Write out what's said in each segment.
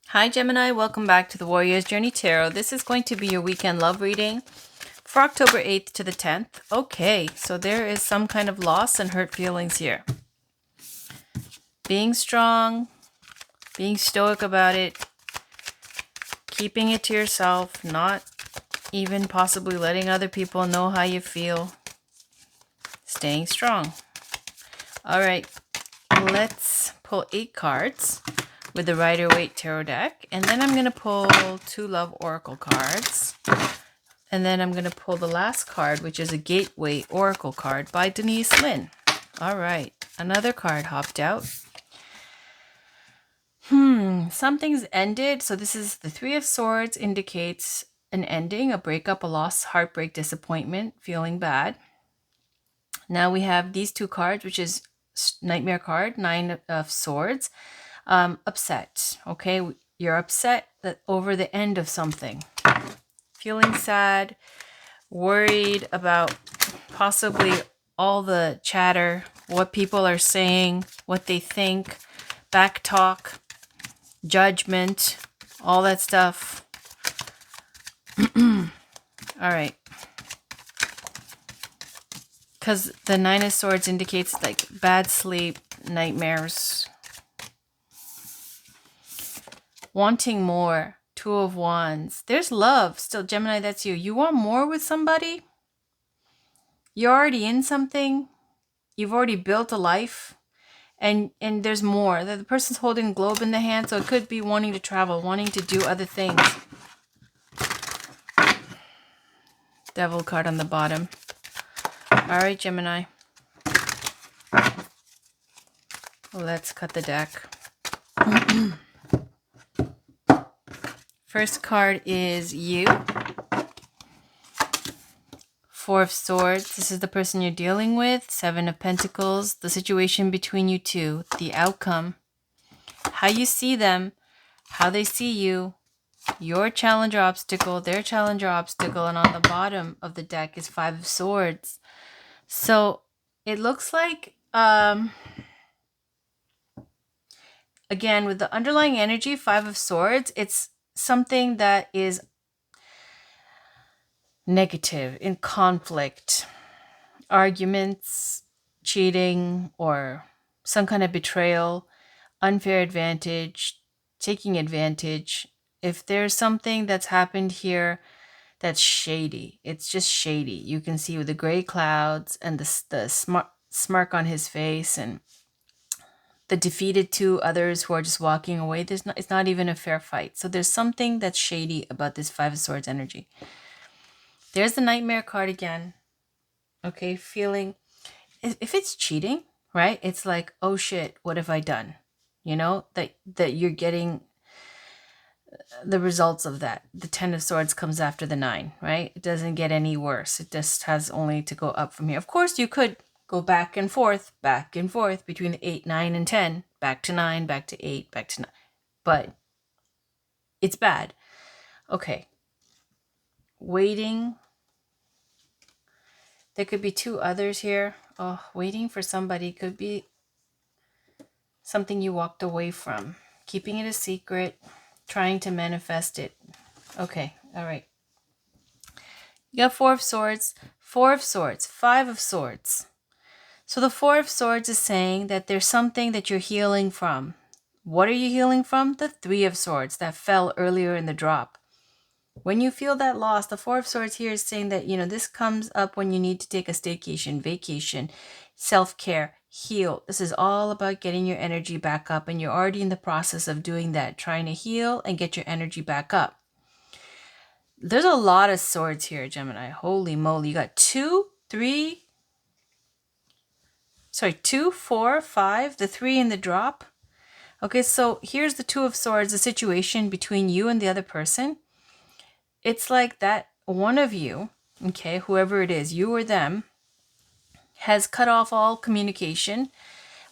Hi Gemini, welcome back to the Warrior's Journey Tarot. This is going to be your weekend love reading for October 8th to the 10th. Okay, so there is some kind of loss and hurt feelings here. Being strong, being stoic about it, keeping it to yourself, not even possibly letting other people know how you feel. Staying strong. All right, let's pull 8 cards with the Rider-Waite Tarot deck. And then I'm going to pull 2 Love Oracle cards. And then I'm going to pull the last card, which is a Gateway Oracle card by Denise Lynn. All right, another card hopped out. Something's ended. So this is the Three of Swords, indicates an ending, a breakup, a loss, heartbreak, disappointment, feeling bad. Now we have these 2 cards, which is Nightmare card, Nine of Swords. Upset. Okay, you're upset over the end of something. Feeling sad, worried about possibly all the chatter, what people are saying, what they think, back talk, judgment, all that stuff. All right. Because the Nine of Swords indicates like bad sleep, nightmares, wanting more. Two of Wands. There's love still. Gemini, that's you. You want more with somebody? You're already in something. You've already built a life. And there's more. The person's holding a globe in the hand, so it could be wanting to travel, wanting to do other things. Devil card on the bottom. All right, Gemini. Let's cut the deck. First card is you. Four of Swords. This is the person you're dealing with. Seven of Pentacles. The situation between you two. The outcome. How you see them. How they see you. Your challenge or obstacle. Their challenge or obstacle. And on the bottom of the deck is Five of Swords. So it looks like, again, with the underlying energy, Five of Swords, it's something that is negative, in conflict, arguments, cheating, or some kind of betrayal, unfair advantage, taking advantage. If there's something that's happened here that's shady, it's just shady. You can see with the gray clouds and the smirk on his face and the defeated 2 others who are just walking away. It's not even a fair fight. So there's something that's shady about this Five of Swords energy. There's the Nightmare card again. Okay, feeling, if it's cheating, right? It's like, oh shit, what have I done? You know, that you're getting the results of that. The Ten of Swords comes after the 9, right? It doesn't get any worse. It just has only to go up from here. Of course, you could go back and forth between the 8, 9, and 10, back to 9, back to 8, back to 9. But it's bad. Okay. Waiting. There could be 2 others here. Oh, waiting for somebody could be something you walked away from. Keeping it a secret, trying to manifest it. Okay, all right. You got Four of Swords, Five of Swords. So the Four of Swords is saying that there's something that you're healing from. What are you healing from? The Three of Swords that fell earlier in the drop. When you feel that loss, the Four of Swords here is saying that, this comes up when you need to take a staycation, vacation, self-care, heal. This is all about getting your energy back up, and you're already in the process of doing that, trying to heal and get your energy back up. There's a lot of swords here, Gemini. Holy moly. You got 2, 4, 5, the 3 in the drop. Okay, so here's the Two of Swords, the situation between you and the other person. It's like that one of you, okay, whoever it is, you or them, has cut off all communication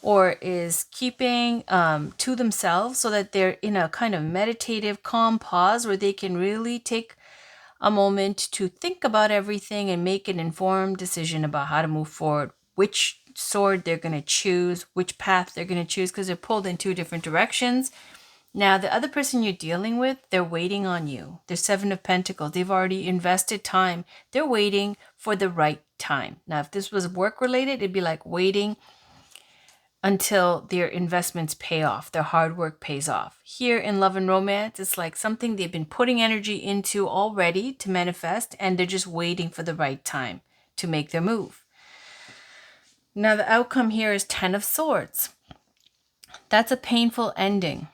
or is keeping to themselves so that they're in a kind of meditative, calm pause where they can really take a moment to think about everything and make an informed decision about how to move forward, which sword they're going to choose, which path they're going to choose, because they're pulled in 2 different directions. Now, the other person you're dealing with, they're waiting on you. They're Seven of Pentacles. They've already invested time. They're waiting for the right time. Now, if this was work related, it'd be like waiting until their investments pay off, their hard work pays off. Here in love and romance, it's like something they've been putting energy into already to manifest, and they're just waiting for the right time to make their move. Now, the outcome here is Ten of Swords. That's a painful ending.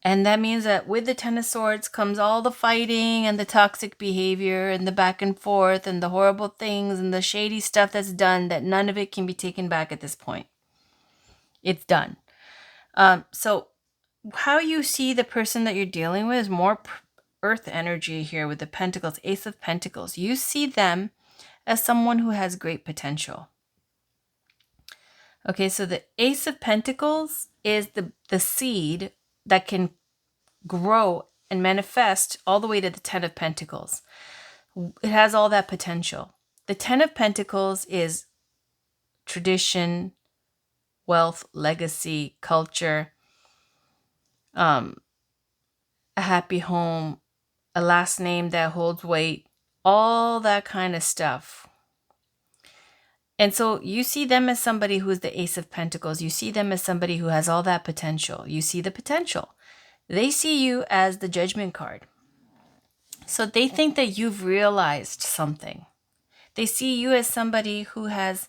And that means that with the Ten of Swords comes all the fighting and the toxic behavior and the back and forth and the horrible things and the shady stuff that's done, that none of it can be taken back at this point. It's done. So how you see the person that you're dealing with is more earth energy here with the Pentacles, Ace of Pentacles. You see them as someone who has great potential. Okay, so the Ace of Pentacles is the seed that can grow and manifest all the way to the Ten of Pentacles. It has all that potential. The Ten of Pentacles is tradition, wealth, legacy, culture, a happy home, a last name that holds weight, all that kind of stuff. And so you see them as somebody who is the Ace of Pentacles. You see them as somebody who has all that potential. You see the potential. They see you as the Judgment card. So they think that you've realized something. They see you as somebody who has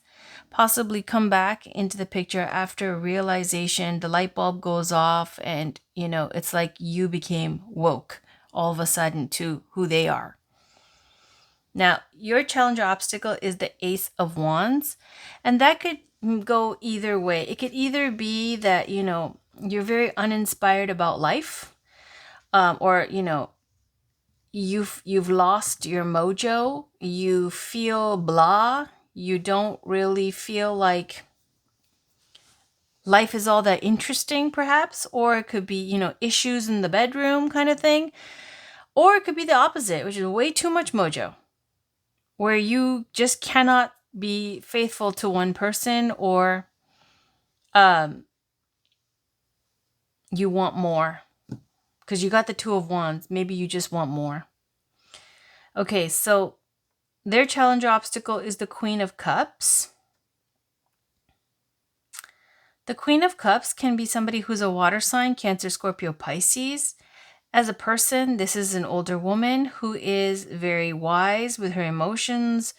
possibly come back into the picture after a realization, the light bulb goes off, and, it's like you became woke all of a sudden to who they are. Now, your challenge or obstacle is the Ace of Wands, and that could go either way. It could either be that, you're very uninspired about life, or, you've lost your mojo, you feel blah, you don't really feel like life is all that interesting, perhaps, or it could be, issues in the bedroom kind of thing, or it could be the opposite, which is way too much mojo, where you just cannot be faithful to one person, or you want more because you got the Two of Wands. Maybe you just want more. Okay, so their challenge or obstacle is the Queen of Cups. The Queen of Cups can be somebody who's a water sign, Cancer, Scorpio, Pisces. As a person, this is an older woman who is very wise with her emotions.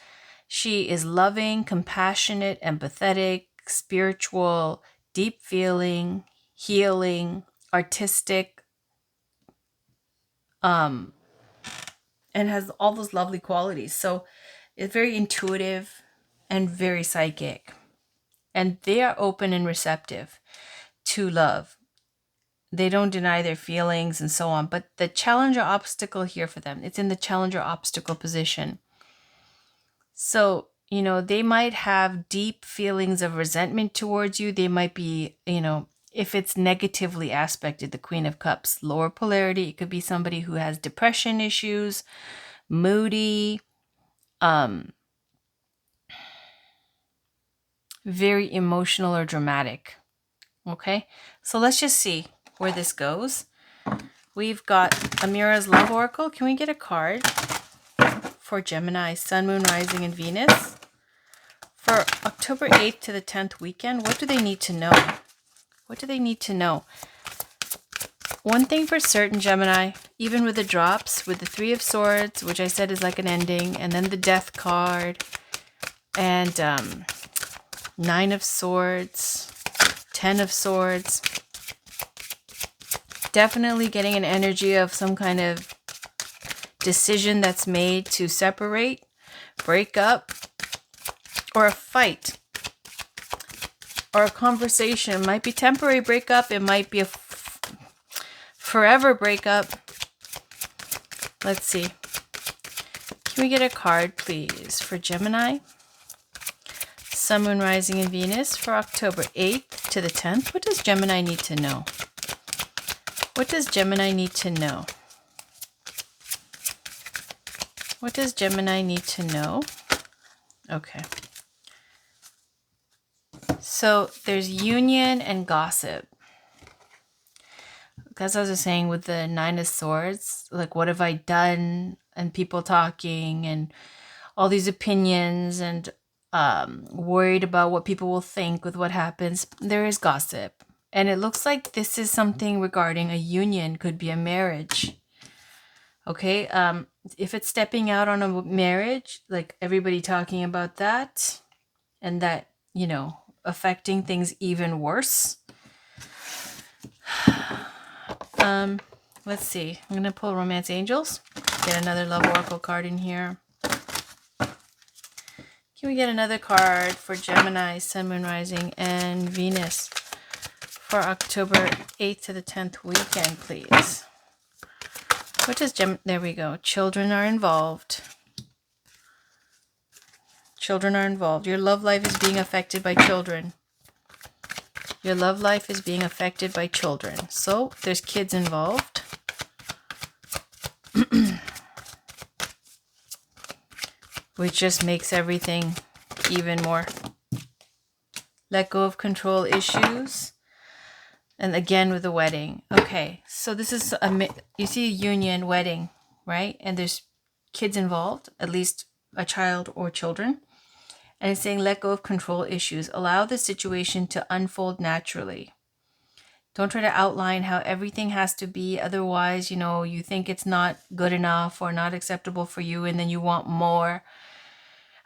She is loving, compassionate, empathetic, spiritual, deep feeling, healing, artistic, and has all those lovely qualities. So it's very intuitive and very psychic. And they are open and receptive to love. They don't deny their feelings and so on. But the challenge or obstacle here for them, it's in the challenge or obstacle position. So, they might have deep feelings of resentment towards you. They might be, if it's negatively aspected, the Queen of Cups, lower polarity, it could be somebody who has depression issues, moody, very emotional or dramatic. Okay, so let's just see where this goes. We've got Amira's Love Oracle. Can we get a card for Gemini, Sun, Moon, Rising, and Venus for October 8th to the 10th weekend? What do they need to know? What do they need to know? One thing for certain, Gemini, even with the drops, with the Three of Swords, which I said is like an ending, and then the Death card, and Nine of Swords, Ten of Swords, definitely getting an energy of some kind of decision that's made to separate, break up, or a fight, or a conversation. It might be temporary breakup. It might be a forever breakup. Let's see. Can we get a card, please, for Gemini? Sun, Moon, Rising, and Venus for October 8th to the 10th. What does Gemini need to know? What does Gemini need to know? What does Gemini need to know? Okay. So there's union and gossip. as I was saying with the Nine of Swords, like what have I done, and people talking and all these opinions, and worried about what people will think with what happens. There is gossip. And it looks like this is something regarding a union, could be a marriage. Okay, if it's stepping out on a marriage, like everybody talking about that, and that, affecting things even worse. Let's see. I'm going to pull Romance Angels. Get another Love Oracle card in here. Can we get another card for Gemini, Sun, Moon, Rising, and Venus for October 8th to the 10th weekend, please? What does there we go. Children are involved. Children are involved. Your love life is being affected by children. Your love life is being affected by children. So there's kids involved. Which just makes everything even more. Let go of control issues. And again with the wedding. Okay, so this is, you see a union, wedding, right? And there's kids involved, at least a child or children. And it's saying let go of control issues. Allow the situation to unfold naturally. Don't try to outline how everything has to be. Otherwise, you think it's not good enough or not acceptable for you, and then you want more.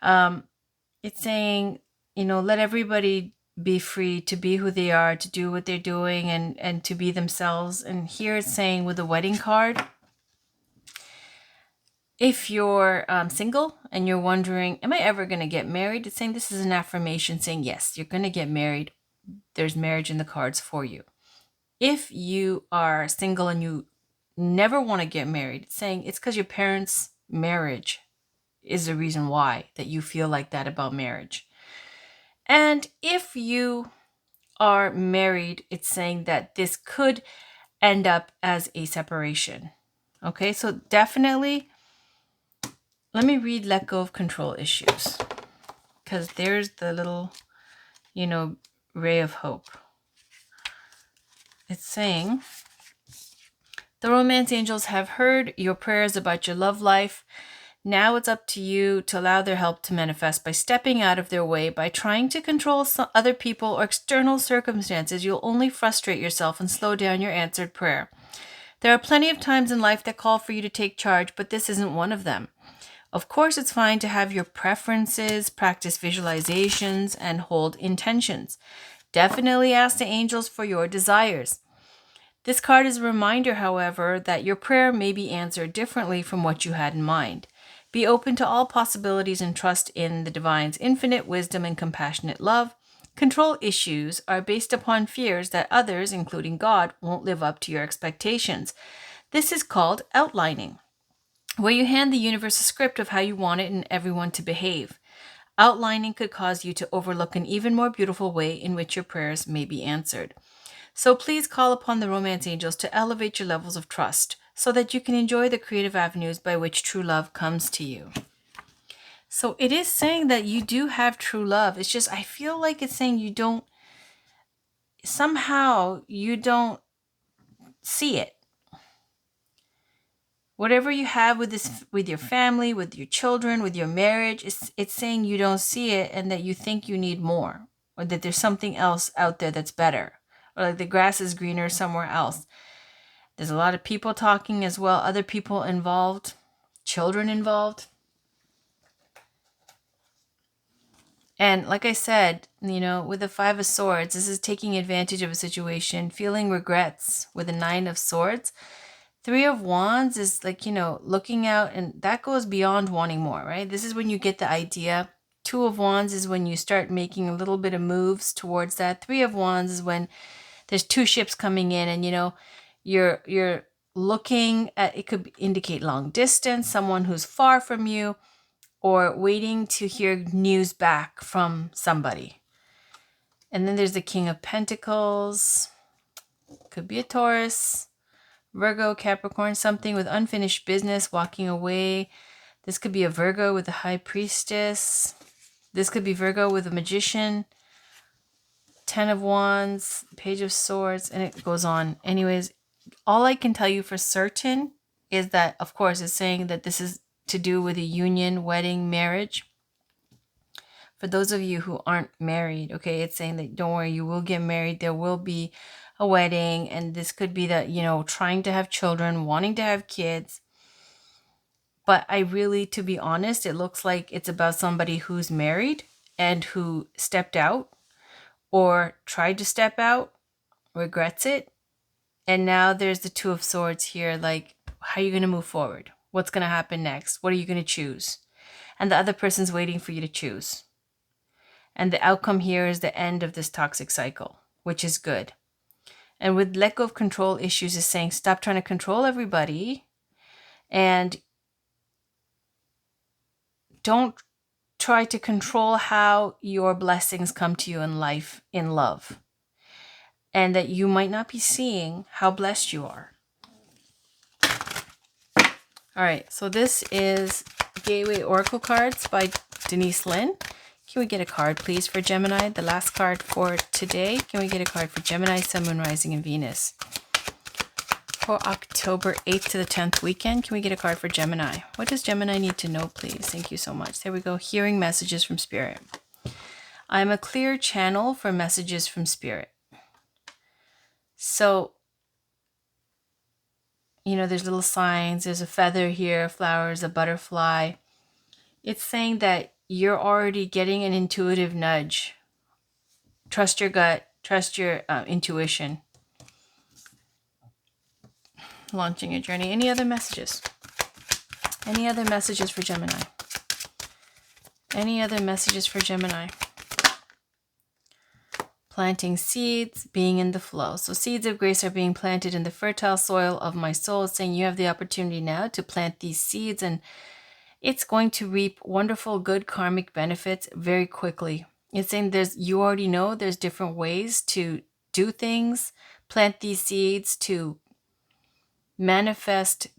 It's saying, let everybody be free to be who they are, to do what they're doing, and to be themselves. And here it's saying with the wedding card, if you're single and you're wondering, am I ever going to get married? It's saying this is an affirmation saying, yes, you're going to get married. There's marriage in the cards for you. If you are single and you never want to get married, it's saying it's because your parents' marriage is the reason why that you feel like that about marriage. And if you are married, it's saying that this could end up as a separation. Okay, so definitely, let me read let go of control issues, because there's the little, ray of hope. It's saying, the romance angels have heard your prayers about your love life. Now it's up to you to allow their help to manifest by stepping out of their way. By trying to control other people or external circumstances, you'll only frustrate yourself and slow down your answered prayer. There are plenty of times in life that call for you to take charge, but this isn't one of them. Of course, it's fine to have your preferences, practice visualizations, and hold intentions. Definitely ask the angels for your desires. This card is a reminder, however, that your prayer may be answered differently from what you had in mind. Be open to all possibilities and trust in the divine's infinite wisdom and compassionate love. Control issues are based upon fears that others, including God, won't live up to your expectations. This is called outlining, where you hand the universe a script of how you want it and everyone to behave. Outlining could cause you to overlook an even more beautiful way in which your prayers may be answered. So please call upon the romance angels to elevate your levels of trust so that you can enjoy the creative avenues by which true love comes to you. So it is saying that you do have true love. It's just, I feel like it's saying you don't see it. Whatever you have with your family, with your children, with your marriage, it's saying you don't see it, and that you think you need more, or that there's something else out there that's better, or like the grass is greener somewhere else. There's a lot of people talking as well, other people involved, children involved. And like I said, with the Five of Swords, this is taking advantage of a situation, feeling regrets with the Nine of Swords. Three of Wands is like, looking out, and that goes beyond wanting more, right? This is when you get the idea. Two of Wands is when you start making a little bit of moves towards that. Three of Wands is when there's two ships coming in, and, you're looking at, it could indicate long distance, someone who's far from you, or waiting to hear news back from somebody. And then there's the King of Pentacles. Could be a Taurus, Virgo, Capricorn, something with unfinished business, walking away. This could be a Virgo with the High Priestess. This could be Virgo with a Magician. Ten of Wands, Page of Swords, and it goes on. Anyways, all I can tell you for certain is that, of course, it's saying that this is to do with a union, wedding, marriage. For those of you who aren't married, okay, it's saying that don't worry, you will get married. There will be a wedding, and this could be that, trying to have children, wanting to have kids. But I really, to be honest, it looks like it's about somebody who's married and who stepped out or tried to step out, regrets it. And now there's the Two of Swords here. Like, how are you going to move forward? What's going to happen next? What are you going to choose? And the other person's waiting for you to choose. And the outcome here is the end of this toxic cycle, which is good. And with let go of control issues is saying stop trying to control everybody and don't try to control how your blessings come to you in life, in love. And that you might not be seeing how blessed you are. All right, so this is Gateway Oracle Cards by Denise Lynn. Can we get a card, please, for Gemini? The last card for today. Can we get a card for Gemini, Sun, Moon, Rising, and Venus? For October 8th to the 10th weekend, can we get a card for Gemini? What does Gemini need to know, please? Thank you so much. There we go. Hearing messages from Spirit. I'm a clear channel for messages from Spirit. So, there's little signs. There's a feather here, flowers, a butterfly. It's saying that you're already getting an intuitive nudge. Trust your gut. Trust your intuition. Launching a journey. Any other messages? Any other messages for Gemini? Any other messages for Gemini? Planting seeds, being in the flow. So seeds of grace are being planted in the fertile soil of my soul. It's saying you have the opportunity now to plant these seeds, and it's going to reap wonderful, good karmic benefits very quickly. It's saying you already know there's different ways to do things, plant these seeds to manifest,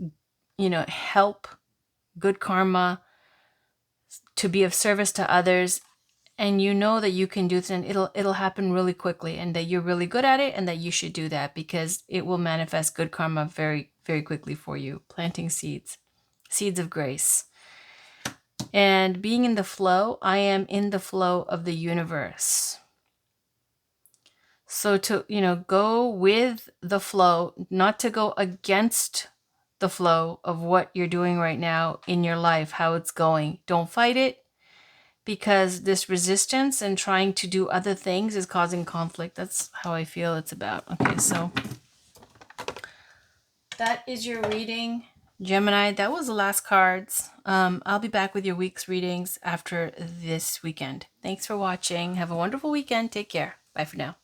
help, good karma, to be of service to others. And you know that you can do this, and it'll happen really quickly, and that you're really good at it, and that you should do that because it will manifest good karma very, very quickly for you. Planting seeds of grace. And being in the flow, I am in the flow of the universe. So to, go with the flow, not to go against the flow of what you're doing right now in your life, how it's going. Don't fight it, because this resistance and trying to do other things is causing conflict. That's how I feel it's about. Okay, so that is your reading, Gemini. That was the last cards. I'll be back with your week's readings after this weekend. Thanks for watching. Have a wonderful weekend. Take care. Bye for now.